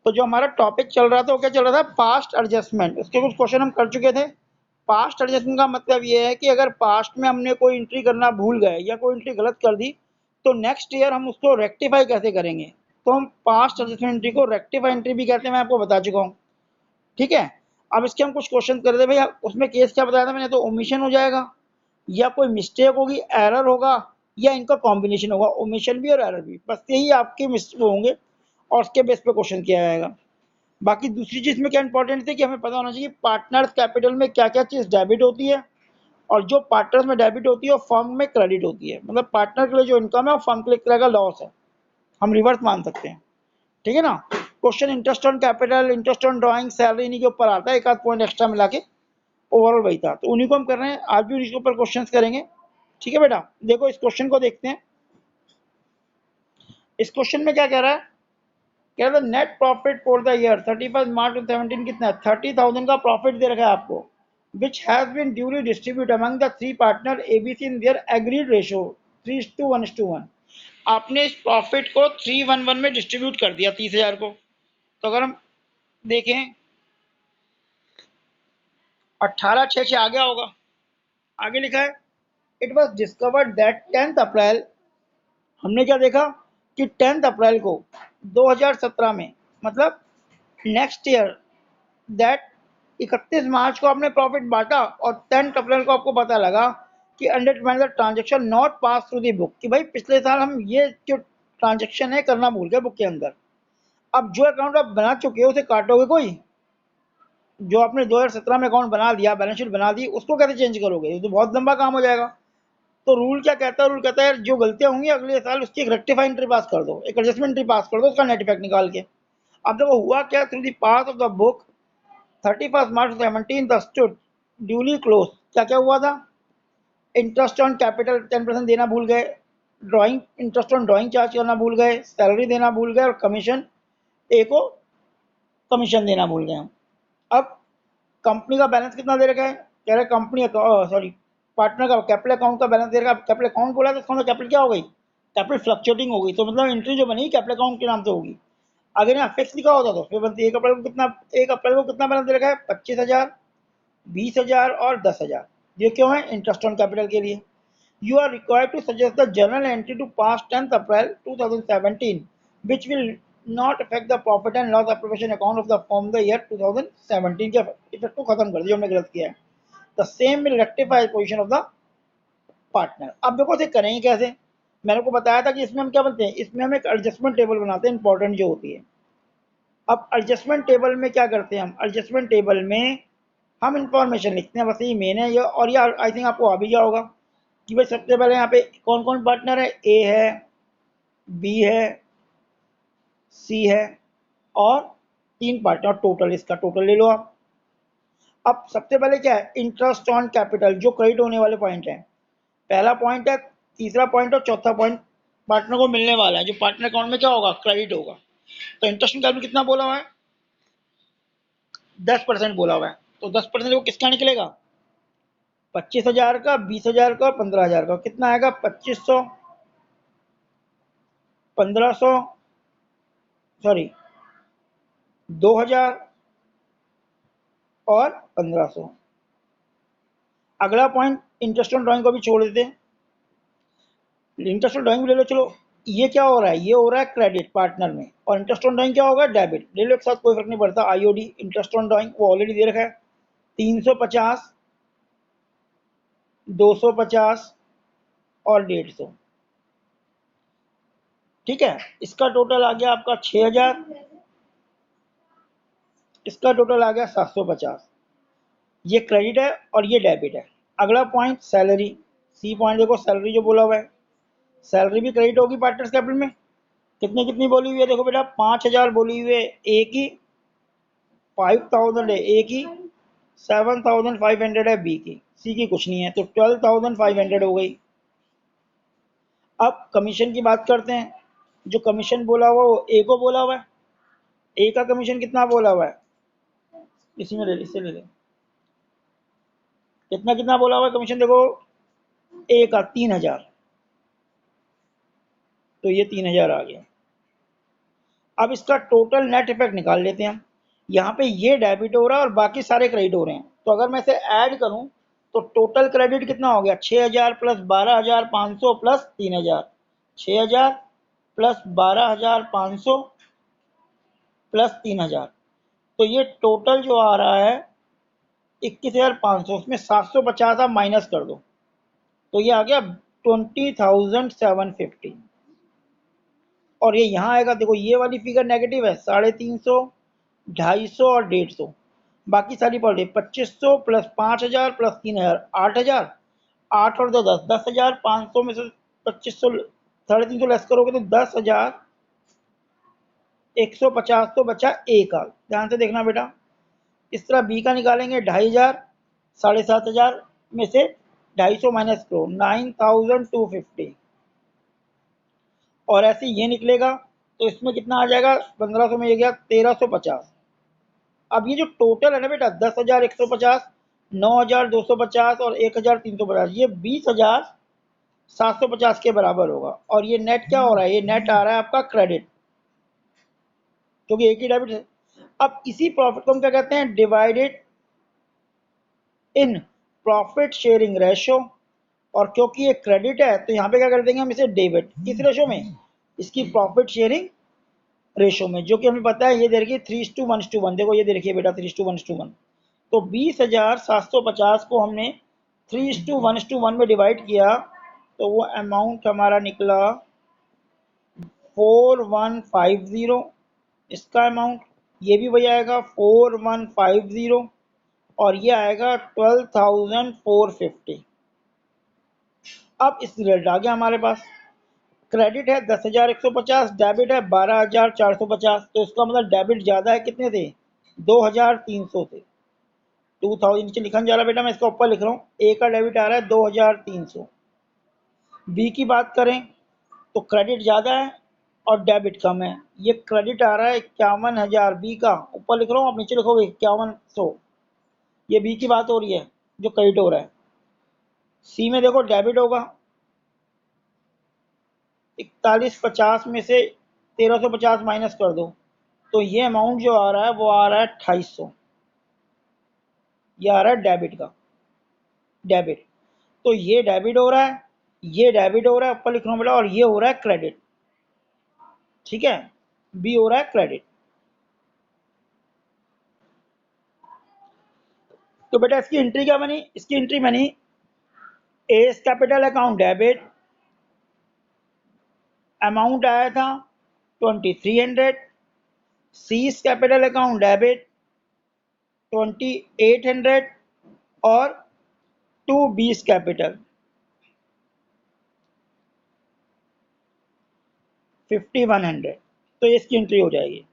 तो जो हमारा टॉपिक चल रहा था वो क्या चल रहा था, पास्ट एडजस्टमेंट। उसके कुछ क्वेश्चन हम कर चुके थे। पास्ट एडजस्टमेंट का मतलब ये है कि अगर पास्ट में हमने कोई एंट्री करना भूल गए या कोई एंट्री गलत कर दी तो नेक्स्ट ईयर हम उसको रेक्टिफाई कैसे करेंगे। तो हम पास्ट एडजस्टमेंट एंट्री को रेक्टिफाई एंट्री भी कहते हैं, मैं आपको बता चुका हूँ। ठीक है। अब इसके हम कुछ क्वेश्चन कर रहे थे भाई, उसमें केस क्या बताया था मैंने, तो ओमिशन हो जाएगा या कोई मिस्टेक होगी, एरर होगा, या इनका कॉम्बिनेशन होगा, ओमिशन भी और एरर भी, बस यही आपके मिस्टेक होंगे और उसके बेस पे क्वेश्चन किया जाएगा। बाकी दूसरी चीज में क्या इंपॉर्टेंट थी कि हमें पता होना चाहिए पार्टनर्स कैपिटल में क्या क्या चीज डेबिट होती है, और जो पार्टनर्स में डेबिट होती है वो फर्म में क्रेडिट होती है। मतलब पार्टनर के लिए जो इनकम है वो फर्म के लिए तरह का लॉस है, हम रिवर्स मान सकते हैं। ठीक है ना। Question interest on capital, interest on drawing, salary इन्हीं के ऊपर आता है, एक आध पॉइंट एक्स्ट्रा मिला के ओवरऑल वही था, तो उन्हीं को हम कर रहे हैं, आज भी उन्हीं के ऊपर क्वेश्चंस करेंगे। ठीक है बेटा, देखो इस क्वेश्चन को देखते हैं। इस क्वेश्चन में क्या कह रहा है, कह रहा है net profit for the year 31 मार्च 2017 कितना है, 30,000 का प्रॉफिट दे रखा है आपको, which has been duly distributed among the three partner ABC in their agreed ratio 3:1:1। आपने इस प्रॉफिट को 3:1:1 में डिस्ट्रीब्यूट कर दिया 30,000 को। तो अगर हम देखें 18/6 से आगे होगा, आगे लिखा है इट वॉज डिस्कवर्ड दैट 10 अप्रैल, हमने क्या देखा कि 10 अप्रैल को 2017 में, मतलब नेक्स्ट ईयर, दैट 31 मार्च को आपने प्रॉफिट बांटा और 10 अप्रैल को आपको पता लगा कि under transaction not pass through the book, कि भाई पिछले साल हम ये जो ट्रांजेक्शन है करना भूल गए बुक के अंदर। अब जो अकाउंट आप बना चुके हो उसे काटोगे कोई, जो आपने 2017 में अकाउंट बना दिया, बैलेंस शीट बना दी, उसको कैसे चेंज करोगे, ये तो बहुत लंबा काम हो जाएगा। तो रूल क्या कहता है, रूल कहता है जो गलतियां होंगी अगले साल उसकी एक रेक्टिफाई एंट्री पास कर दो, एक एडजस्टमेंट एंट्री पास कर दो, उसका नेट इफेक्ट निकाल के। अब देखो हुआ क्या, through the pass of the book 31 March 2017 the stood duly close, क्या क्या हुआ था, इंटरेस्ट ऑन कैपिटल 10% देना भूल गए, drawing interest on drawing charge करना भूल गए, सैलरी देना भूल गए, और कमीशन ए को कमीशन देना भूल गए हम। अब कंपनी का बैलेंस कितना दे रखा है, कह रहे कंपनी सॉरी पार्टनर का कैपिटल अकाउंट का बैलेंस दे रखा है। कैपिटल अकाउंट बोला तो इसका मतलब कैपिटल क्या हो गई, कैपिटल फ्लक्चुएटिंग हो गई, तो मतलब एंट्री जो बनी कैपिटल अकाउंट के नाम से होगी। अगर यहाँ फिक्स लिखा होता तो फिर बनती 1 अप्रैल को कितना, 1 अप्रैल को कितना बैलेंस दे रखा है, 25,000, 20,000 और 10,000। ये क्यों है, इंटरेस्ट ऑन कैपिटल के लिए। You are required to suggest the journal entry to pass 10 April 2017 which will not affect the profit and loss appropriation account of the firm the year 2017 के इफेक्ट को खत्म कर दिया, हमने गलत किया है। The same will rectify position of the partner. अब देखो इसे करेंगे कैसे, मैंने को बताया था कि इसमें हम क्या बनते हैं, इसमें हम एक एडजस्टमेंट टेबल बनाते हैं, इंपॉर्टेंट जो होती है। अब एडजस्टमेंट टेबल में क्या करते हैं हम, एडजस्टमेंट टेबल में हम इंफॉर्मेशन लिखते हैं, बस ये मेन है ये, और ये आई थिंक आपको आ भी गया होगा कि भाई सबसे पहले यहाँ पे कौन कौन पार्टनर है, ए है, बी है, सी है, और 3 पार्टनर, टोटल इसका टोटल ले लो आप। अब सबसे पहले क्या है, इंटरेस्ट ऑन कैपिटल, जो क्रेडिट होने वाले पॉइंट है, पहला पॉइंट है, तीसरा पॉइंट और चौथा पॉइंट पार्टनर को मिलने वाला है, जो पार्टनर अकाउंट में क्या होगा, क्रेडिट होगा। तो इंटरेस्ट ऑन कैपिटल कितना बोला हुआ है, 10% बोला हुआ है, तो 10% वो किसका निकलेगा, 25,000 का, 20,000 का और 15,000 का। कितना आएगा, 2500, 1500, सॉरी 2,000 और 1500। अगला पॉइंट इंटरेस्ट ऑन ड्राइंग को भी छोड़ देते हैं, इंटरेस्ट ऑन ड्राइंग ले लो, चलो ये क्या हो रहा है, ये हो रहा है क्रेडिट पार्टनर में, और इंटरेस्ट ऑन ड्राइंग क्या होगा, डेबिट, ले लो एक साथ, कोई फर्क नहीं पड़ता। आईओडी इंटरेस्ट ऑन ड्राइंग वो ऑलरेडी दे रखा है, 350, 250 और 150। ठीक है, इसका टोटल आ गया आपका 6,000, इसका टोटल आ गया 750। ये क्रेडिट है और ये डेबिट है। अगला पॉइंट सैलरी, सी पॉइंट देखो, सैलरी जो बोला हुआ है, सैलरी भी क्रेडिट होगी पार्टनर्स कैपिटल में। कितनी कितनी बोली हुई है, देखो बेटा 5,000 बोली हुई है ए की, 5,000 है ए की, 7,500 है बी की, सी की कुछ नहीं है, तो 12,500 हो गई। अब कमीशन की बात करते हैं, जो कमीशन बोला हुआ वो ए को बोला हुआ है, ए का कमीशन कितना बोला हुआ है, इसी में ले, इससे ले ले, कितना कितना बोला हुआ है कमीशन, देखो ए का 3,000, तो ये 3,000 आ गया। अब इसका टोटल नेट इफेक्ट निकाल लेते हैं। यहाँ पे ये डेबिट हो रहा है और बाकी सारे क्रेडिट हो रहे हैं, तो अगर मैं इसे ऐड करूं तो टोटल क्रेडिट कितना हो गया, 6,000 प्लस 12,500 प्लस 3,000, 6,000 प्लस 12,500 प्लस 3,000, तो ये टोटल जो आ रहा है 21,500, उसमें 750 आप माइनस कर दो तो ये आ गया 20,750। और ये यहाँ आएगा, देखो ये वाली फिगर नेगेटिव है, 350, 250 और 150, बाकी सारी पॉजिटिव, 2500 प्लस 5,000 प्लस 3,000, 8,000, 8 और 2 10, 10,000, 500 में से 2500 350 लेस करोगे तो 10,150 तो बचा एक आग। ध्यान से देखना बेटा, इस तरह बी का निकालेंगे 2,500, 7,500 में से 250 माइनस करो 9,250, और ऐसे ये निकलेगा तो इसमें कितना आ जाएगा, 1500 में ये गया 1,350। अब ये जो टोटल है ना बेटा, 10,150, 9,250 और 1,350, ये 20,750 के बराबर होगा। और ये नेट क्या हो रहा है, ये नेट आ रहा है आपका क्रेडिट, क्योंकि एक ही डेबिट है। अब इसी प्रॉफिट को हम क्या कहते हैं, divided in profit sharing ratio, और क्योंकि ये क्रेडिट है तो यहाँ पे क्या कर देंगे हम इसे डेबिट, किस रेशो में, इसकी प्रॉफिट शेयरिंग रेशो में, जो कि हमें पता है ये दे रखी है 3:1:1। देखो ये दे रखी है बेटा 3:1:1, तो 20,750 को हमने 3:1:1 में डिवाइड किया तो वो अमाउंट हमारा निकला 4150, इसका अमाउंट, ये भी वही आएगा 4150, और ये आएगा 12,450। अब इस रिजल्ट आ गया हमारे पास, क्रेडिट है 10,150, डेबिट है 12,450, तो इसका मतलब डेबिट ज़्यादा है, कितने थे, 2,300 थे। 2000 नीचे लिखा जा रहा बेटा, मैं इसका ऊपर लिख रहा हूँ, ए का डेबिट आ रहा है 2,300। बी की बात करें तो क्रेडिट ज़्यादा है और डेबिट कम है, ये क्रेडिट आ रहा है 51,000 बी का, ऊपर लिख रहा हूँ, आप नीचे लिखोगे 5100, ये बी की बात हो रही है जो क्रेडिट हो रहा है। सी में देखो डेबिट होगा 4150 में से 1,350 माइनस कर दो तो ये अमाउंट जो आ रहा है वो आ रहा है 2,800, ये आ रहा है डेबिट का, डेबिट, तो ये डेबिट हो रहा है, ये डेबिट हो रहा है ऊपर लिख रहा हूँ बेटा, और ये हो रहा है क्रेडिट, ठीक है, बी हो रहा है क्रेडिट। तो बेटा इसकी एंट्री क्या बनी, इसकी एंट्री बनी S capital account debit, amount आया था 2,300, सीज कैपिटल अकाउंट डेबिट 2,800, और टू बीस कैपिटल 5,100, तो इसकी एंट्री हो जाएगी।